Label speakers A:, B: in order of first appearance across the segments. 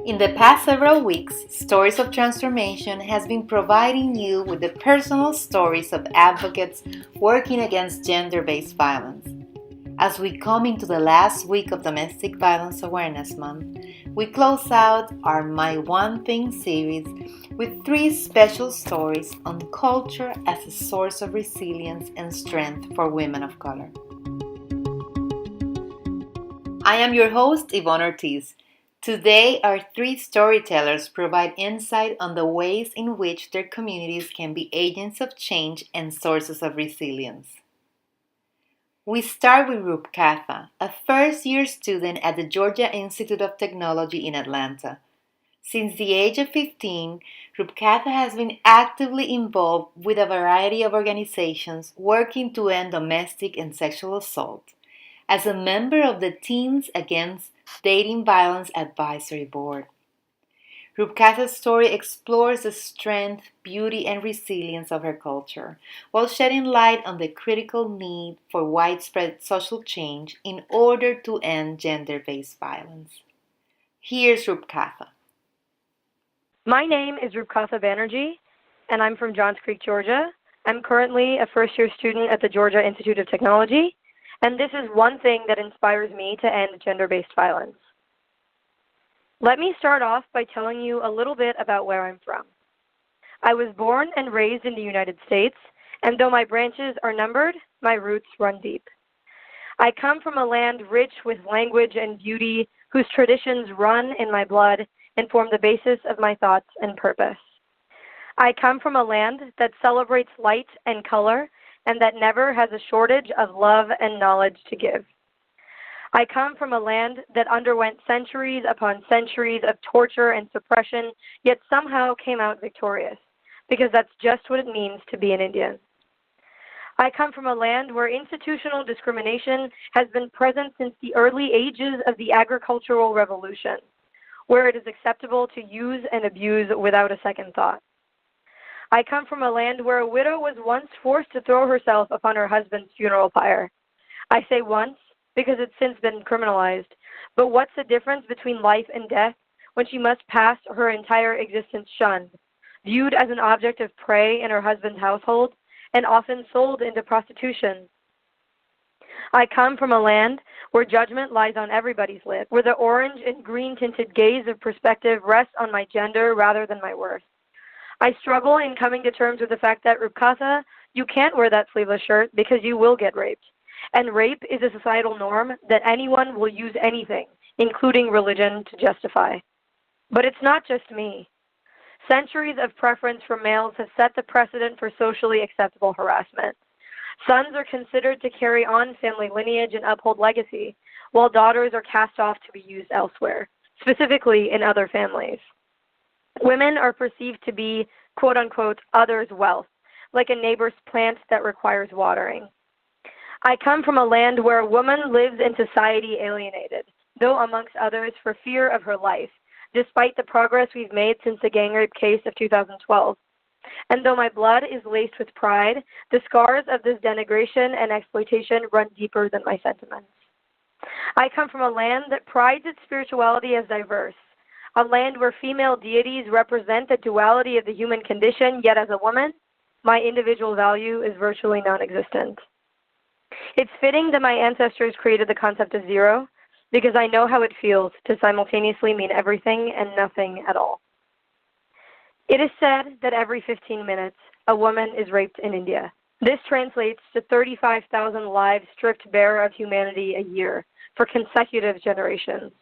A: In the past several weeks, Stories of Transformation has been providing you with the personal stories of advocates working against gender-based violence. As we come into the last week of Domestic Violence Awareness Month, we close out our My One Thing series with 3 special stories on culture as a source of resilience and strength for women of color. I am your host, Yvonne Ortiz. Today, our 3 storytellers provide insight on the ways in which their communities can be agents of change and sources of resilience. We start with Roop Katha, a first-year student at the Georgia Institute of Technology in Atlanta. Since the age of 15, Rupkatha has been actively involved with a variety of organizations working to end domestic and sexual assault. As a member of the Teens Against Dating Violence Advisory Board. Rupkatha's story explores the strength, beauty, and resilience of her culture, while shedding light on the critical need for widespread social change in order to end gender-based violence. Here's Rupkatha.
B: My name is Roop Katha Banerjee, and I'm from Johns Creek, Georgia. I'm currently a first-year student at the Georgia Institute of Technology, and this is one thing that inspires me to end gender-based violence. Let me start off by telling you a little bit about where I'm from. I was born and raised in the United States, and though my branches are numbered, my roots run deep. I come from a land rich with language and beauty, whose traditions run in my blood and form the basis of my thoughts and purpose. I come from a land that celebrates light and color, and that never has a shortage of love and knowledge to give. I come from a land that underwent centuries upon centuries of torture and suppression, yet somehow came out victorious, because that's just what it means to be an Indian. I come from a land where institutional discrimination has been present since the early ages of the agricultural revolution, where it is acceptable to use and abuse without a second thought. I come from a land where a widow was once forced to throw herself upon her husband's funeral pyre. I say once because it's since been criminalized, but what's the difference between life and death when she must pass her entire existence shunned, viewed as an object of prey in her husband's household, and often sold into prostitution? I come from a land where judgment lies on everybody's lip, where the orange and green tinted gaze of perspective rests on my gender rather than my worth. I struggle in coming to terms with the fact that, Rupkatha, you can't wear that sleeveless shirt because you will get raped. And rape is a societal norm that anyone will use anything, including religion, to justify. But it's not just me. Centuries of preference for males have set the precedent for socially acceptable harassment. Sons are considered to carry on family lineage and uphold legacy, while daughters are cast off to be used elsewhere, specifically in other families. Women are perceived to be, quote-unquote, others' wealth, like a neighbor's plant that requires watering. I come from a land where a woman lives in society alienated, though amongst others for fear of her life, despite the progress we've made since the gang rape case of 2012. And though my blood is laced with pride, the scars of this denigration and exploitation run deeper than my sentiments. I come from a land that prides its spirituality as diverse, a land where female deities represent the duality of the human condition, yet as a woman, my individual value is virtually non-existent. It's fitting that my ancestors created the concept of zero, because I know how it feels to simultaneously mean everything and nothing at all. It is said that every 15 minutes, a woman is raped in India. This translates to 35,000 lives stripped bare of humanity a year for consecutive generations.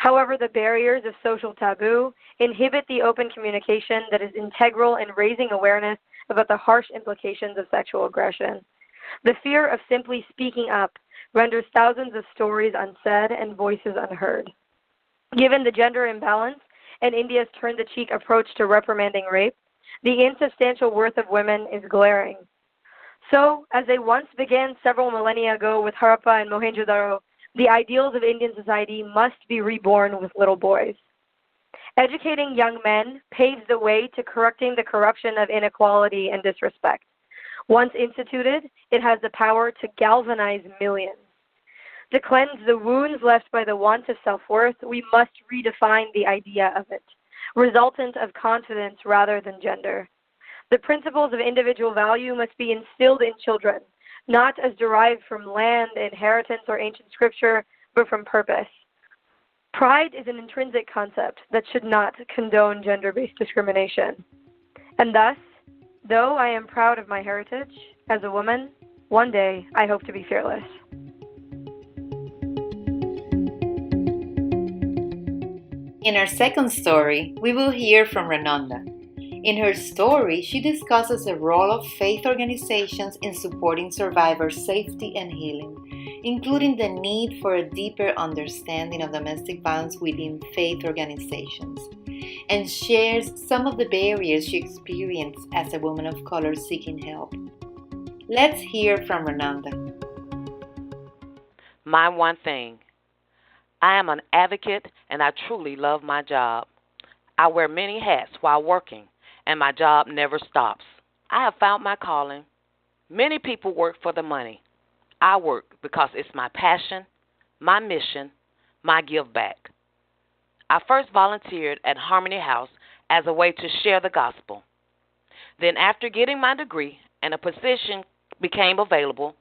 B: However, the barriers of social taboo inhibit the open communication that is integral in raising awareness about the harsh implications of sexual aggression. The fear of simply speaking up renders thousands of stories unsaid and voices unheard. Given the gender imbalance and India's turn-the-cheek approach to reprimanding rape, the insubstantial worth of women is glaring. So, as they once began several millennia ago with Harappa and Mohenjo-daro, the ideals of Indian society must be reborn with little boys. Educating young men paves the way to correcting the corruption of inequality and disrespect. Once instituted, it has the power to galvanize millions. To cleanse the wounds left by the want of self-worth, we must redefine the idea of it, resultant of confidence rather than gender. The principles of individual value must be instilled in children, not as derived from land, inheritance, or ancient scripture, but from purpose. Pride is an intrinsic concept that should not condone gender-based discrimination. And thus, though I am proud of my heritage, as a woman, one day I hope to be fearless.
A: In our second story, we will hear from Renonda. In her story, she discusses the role of faith organizations in supporting survivors' safety and healing, including the need for a deeper understanding of domestic violence within faith organizations, and shares some of the barriers she experienced as a woman of color seeking help. Let's hear from Renonda.
C: My one thing. I am an advocate and I truly love my job. I wear many hats while working and my job never stops. I have found my calling. Many people work for the money. I work because it's my passion, my mission, my give back. I first volunteered at Harmony House as a way to share the gospel. Then after getting my degree and a position became available,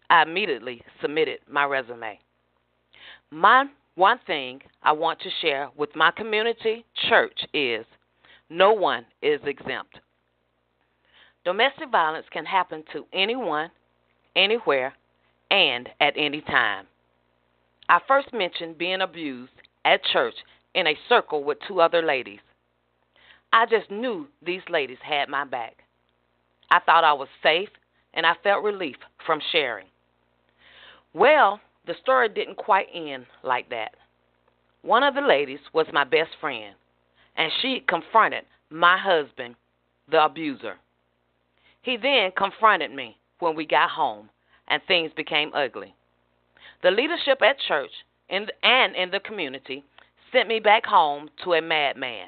C: I immediately submitted my resume. My one thing I want to share with my community church is no one is exempt. Domestic violence can happen to anyone, anywhere, and at any time. I first mentioned being abused at church in a circle with two other ladies. I just knew these ladies had my back. I thought I was safe, and I felt relief from sharing. Well, the story didn't quite end like that. One of the ladies was my best friend, and she confronted my husband, the abuser. He then confronted me when we got home, and things became ugly. The leadership at church and in the community sent me back home to a madman.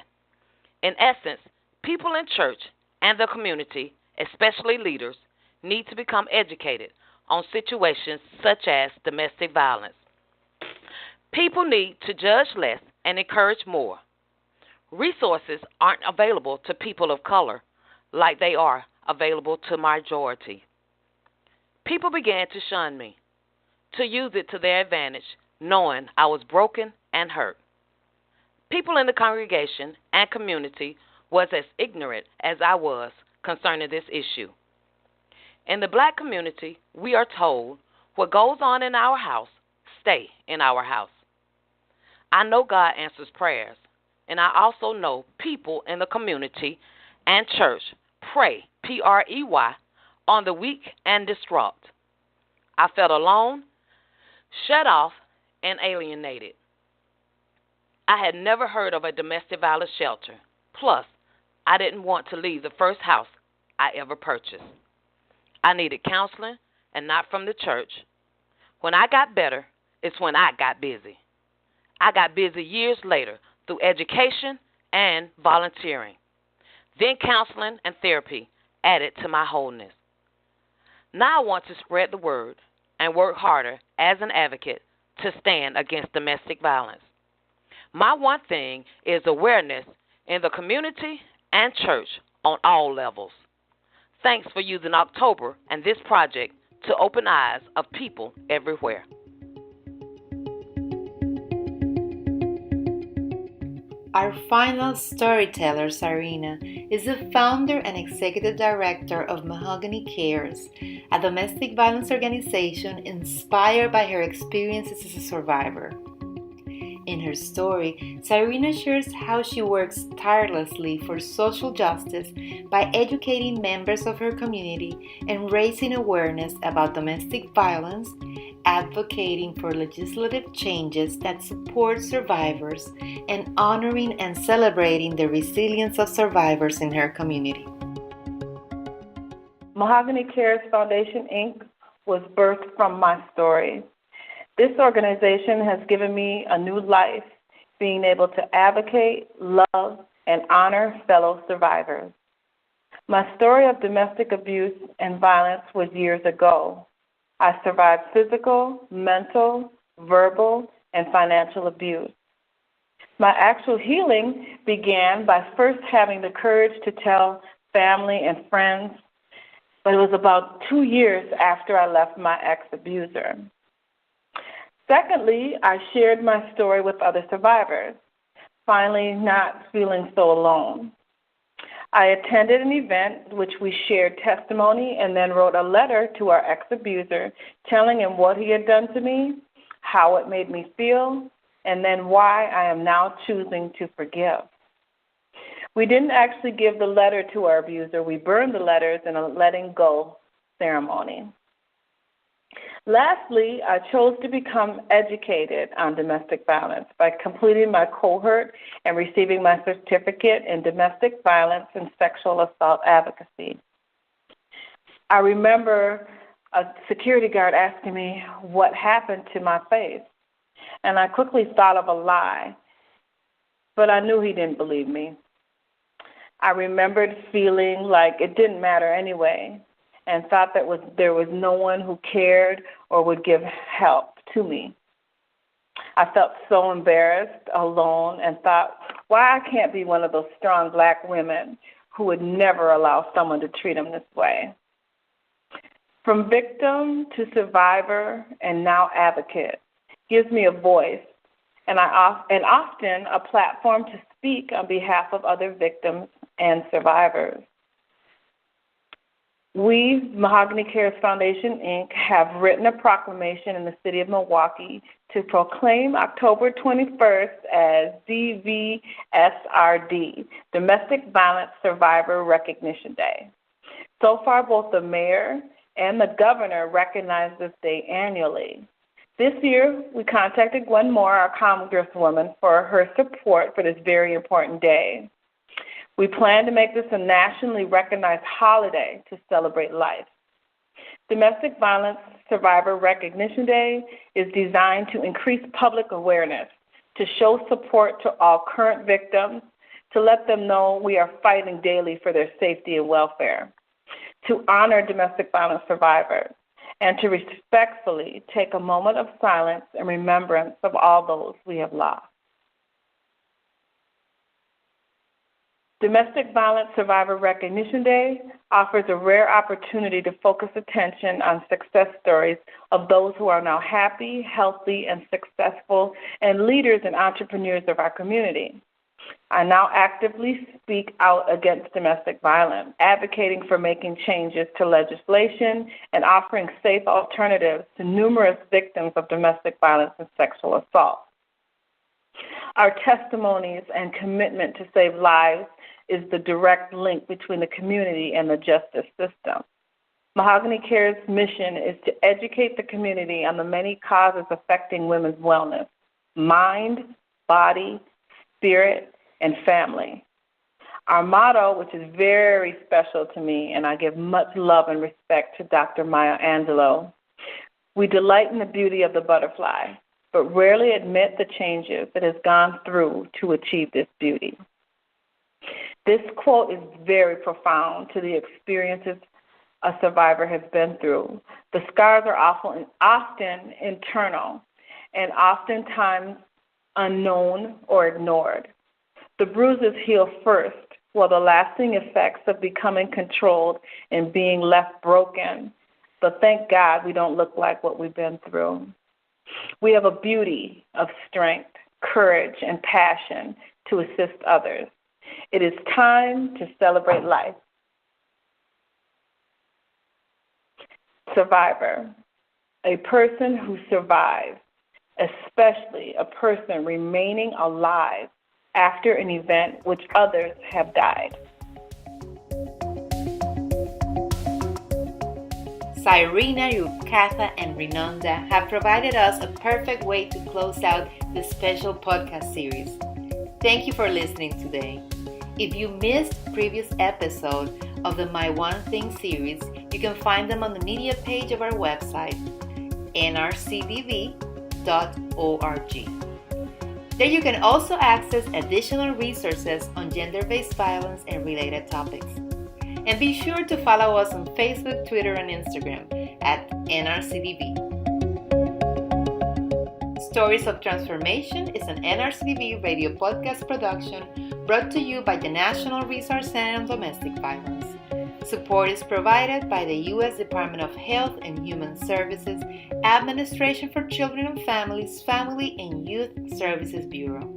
C: In essence, people in church and the community, especially leaders, need to become educated on situations such as domestic violence. People need to judge less and encourage more. Resources aren't available to people of color like they are available to majority. People began to shun me, to use it to their advantage, knowing I was broken and hurt. People in the congregation and community was as ignorant as I was concerning this issue. In the black community, we are told what goes on in our house, stay in our house. I know God answers prayers, and I also know people in the community and church pray, P-R-E-Y, on the weak and distraught. I felt alone, shut off, and alienated. I had never heard of a domestic violence shelter. Plus, I didn't want to leave the first house I ever purchased. I needed counseling, and not from the church. When I got better, it's when I got busy. I got busy years later through education and volunteering. Then counseling and therapy added to my wholeness. Now I want to spread the word and work harder as an advocate to stand against domestic violence. My one thing is awareness in the community and church on all levels. Thanks for using October and this project to open eyes of people everywhere.
A: Our final storyteller, Cyrena, is the founder and executive director of Mahogany C.A.R.E.S, a domestic violence organization inspired by her experiences as a survivor. In her story, Cyrena shares how she works tirelessly for social justice by educating members of her community and raising awareness about domestic violence, advocating for legislative changes that support survivors, and honoring and celebrating the resilience of survivors in her community.
D: Mahogany C.A.R.E.S Foundation, Inc. was birthed from my story. This organization has given me a new life, being able to advocate, love, and honor fellow survivors. My story of domestic abuse and violence was years ago. I survived physical, mental, verbal, and financial abuse. My actual healing began by first having the courage to tell family and friends, but it was about 2 years after I left my ex-abuser. Secondly, I shared my story with other survivors, finally not feeling so alone. I attended an event which we shared testimony and then wrote a letter to our ex-abuser telling him what he had done to me, how it made me feel, and then why I am now choosing to forgive. We didn't actually give the letter to our abuser. We burned the letters in a letting go ceremony. Lastly, I chose to become educated on domestic violence by completing my cohort and receiving my certificate in domestic violence and sexual assault advocacy. I remember a security guard asking me what happened to my face, and I quickly thought of a lie, but I knew he didn't believe me. I remembered feeling like it didn't matter anyway, and thought that there was no one who cared or would give help to me. I felt so embarrassed, alone, and thought, why I can't be one of those strong black women who would never allow someone to treat them this way. From victim to survivor and now advocate gives me a voice and often a platform to speak on behalf of other victims and survivors. We, Mahogany C.A.R.E.S Foundation, Inc., have written a proclamation in the city of Milwaukee to proclaim October 21st as DVSRD, Domestic Violence Survivor Recognition Day. So far, both the mayor and the governor recognize this day annually. This year, we contacted Gwen Moore, our congresswoman, for her support for this very important day. We plan to make this a nationally recognized holiday to celebrate life. Domestic Violence Survivor Recognition Day is designed to increase public awareness, to show support to all current victims, to let them know we are fighting daily for their safety and welfare, to honor domestic violence survivors, and to respectfully take a moment of silence and remembrance of all those we have lost. Domestic Violence Survivor Recognition Day offers a rare opportunity to focus attention on success stories of those who are now happy, healthy, and successful, and leaders and entrepreneurs of our community. I now actively speak out against domestic violence, advocating for making changes to legislation and offering safe alternatives to numerous victims of domestic violence and sexual assault. Our testimonies and commitment to save lives is the direct link between the community and the justice system. Mahogany C.A.R.E.S mission is to educate the community on the many causes affecting women's wellness, mind, body, spirit, and family. Our motto, which is very special to me, and I give much love and respect to Dr. Maya Angelou, we delight in the beauty of the butterfly, but rarely admit the changes it has gone through to achieve this beauty. This quote is very profound to the experiences a survivor has been through. The scars are often internal and oftentimes unknown or ignored. The bruises heal first, while the lasting effects of becoming controlled and being left broken. But thank God we don't look like what we've been through. We have a beauty of strength, courage, and passion to assist others. It is time to celebrate life. Survivor, a person who survives, especially a person remaining alive after an event which others have died.
A: Cyrena, Rupkatha, and Renonda have provided us a perfect way to close out this special podcast series. Thank you for listening today. If you missed previous episodes of the My One Thing series, you can find them on the media page of our website, NRCDV.org. There you can also access additional resources on gender-based violence and related topics. And be sure to follow us on Facebook, Twitter, and Instagram at NRCDV. Stories of Transformation is an NRCDV radio podcast production brought to you by the National Resource Center on Domestic Violence. Support is provided by the U.S. Department of Health and Human Services, Administration for Children and Families, Family and Youth Services Bureau.